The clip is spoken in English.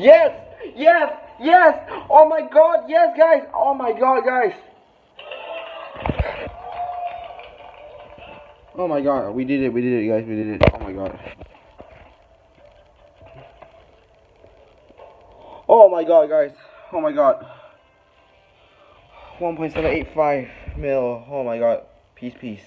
Yes! Yes! Yes! Oh my god, yes guys! Oh my god, guys! Oh my god, we did it guys, we did it. Oh my god. Oh my god, guys. Oh my god. 1.785 mil. Oh my god. Peace.